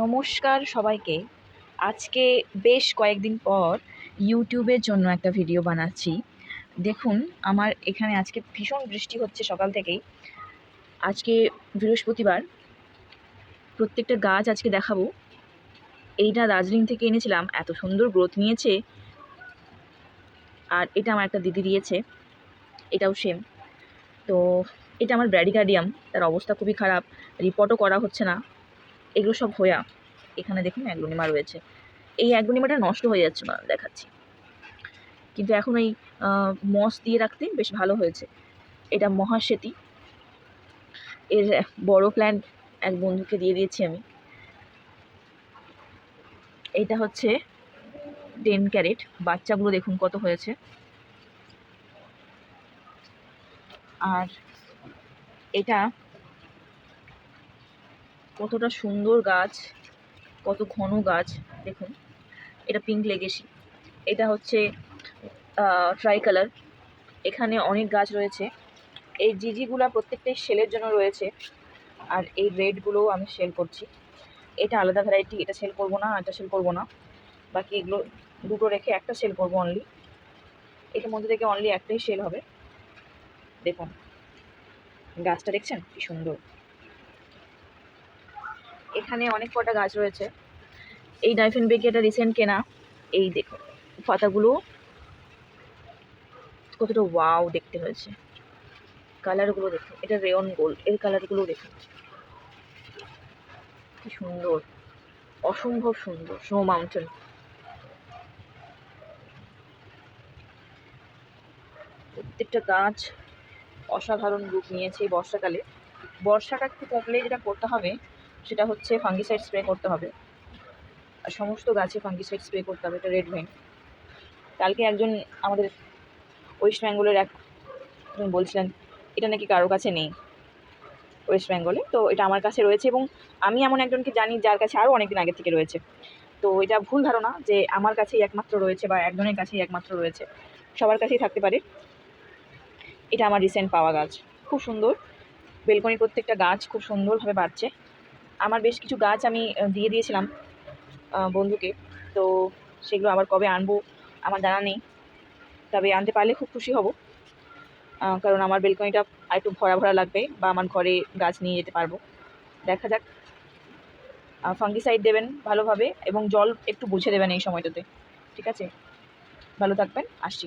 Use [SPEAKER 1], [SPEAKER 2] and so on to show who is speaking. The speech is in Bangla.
[SPEAKER 1] নমস্কার সবাইকে। আজকে বেশ কয়েকদিন পর ইউটিউবের জন্য একটা ভিডিও বানাচ্ছি। দেখুন, আমার এখানে আজকে ভীষণ বৃষ্টি হচ্ছে সকাল থেকেই। আজকে বৃহস্পতিবার, প্রত্যেকটা গাছ আজকে দেখাবো। এইটা দার্জিলিং থেকে এনেছিলাম, এত সুন্দর গ্রোথ নিয়েছে। আর এটা আমার একটা দিদি দিয়েছে, এটাও সেম। তো এটা আমার ব্র্যাডিকার্ডিয়াম, তার অবস্থা খুবই খারাপ, রিপোর্টও করা হচ্ছে না। এগুলো সব হয়া এখানে দেখুন অ্যাগ্লোনিমা রয়েছে। এই অ্যাগ্লোনিমাটা নষ্ট হয়ে যাচ্ছে না, দেখাচ্ছি। কিন্তু এখন এই মস দিয়ে রাখতে বেশ ভালো হয়েছে। এটা মহাশ্বেতী, এর বড় প্ল্যান্ট এক বন্ধুকে দিয়ে দিয়েছি আমি। এইটা হচ্ছে 10 ক্যারেট, বাচ্চাগুলো দেখুন কত হয়েছে। আর এটা কতটা সুন্দর গাছ, কত ঘন গাছ দেখুন। এটা পিঙ্ক লেগেসি, এটা হচ্ছে ট্রাই কালার। এখানে অনেক গাছ রয়েছে। এই জিজিগুলা প্রত্যেকটাই সেলের জন্য রয়েছে, আর এই রেডগুলোও আমি সেল করছি। এটা আলাদা ভ্যারাইটি, এটা সেল করবো না, এটা সেল করবো না। বাকি এগুলো দুটো রেখে একটা সেল করবো অনলি। এটার মধ্যে থেকে অনলি একটাই সেল হবে। দেখুন গাছটা দেখছেন কি সুন্দর। এখানে অনেক কটা গাছ রয়েছে। এই ডাইফেন বেকিয়াটা রিসেন্ট কেনা। এই দেখুন পাতাগুলো কতটা ওয়াও দেখতে হয়েছে। কালারগুলো দেখুন, এটা রেয়ন গোল্ড, এর কালারগুলো দেখুন কি সুন্দর, অসম্ভব সুন্দর। স্নো মাউন্টেন, প্রত্যেকটা গাছ অসাধারণ রূপ নিয়েছে এই বর্ষাকালে। বর্ষাটা একটু কমলে যেটা করতে হবে সেটা হচ্ছে ফাঙ্গিসাইড স্প্রে করতে হবে, আর সমস্ত গাছে ফাঙ্গিসাইড স্প্রে করতে হবে। এটা রেড ভেইন। কালকে একজন আমাদের ওয়েস্ট বেঙ্গলের একজন বলছিলেন এটা নাকি কারো কাছে নেই ওয়েস্ট বেঙ্গলে, তো এটা আমার কাছে রয়েছে। এবং আমি এমন একজনকে জানি যার কাছে আরও অনেকদিন আগে থেকে রয়েছে। তো এটা ভুল ধারণা যে আমার কাছেই একমাত্র রয়েছে বা একজনের কাছেই একমাত্র রয়েছে, সবার কাছেই থাকতে পারে। এটা আমার রিসেন্ট পাওয়া গাছ, খুব সুন্দর। বেলকনির প্রত্যেকটা গাছ খুব সুন্দরভাবে বাড়ছে। আমার বেশ কিছু গাছ আমি দিয়ে দিয়েছিলাম বন্ধুকে, তো সেগুলো আবার কবে আনবো আমার জানা নেই, তবে আনতে পারলে খুব খুশি হব। কারণ আমার বেলকনিটা আর একটু ভরা ভরা লাগবে, বা আমার ঘরে গাছ নিয়ে যেতে পারবো। দেখা যাক। ফাঙ্গিসাইড দেবেন ভালোভাবে এবং জল একটু বুঝে দেবেন এই সময়টাতে, ঠিক আছে? ভালো থাকবেন, আসছি।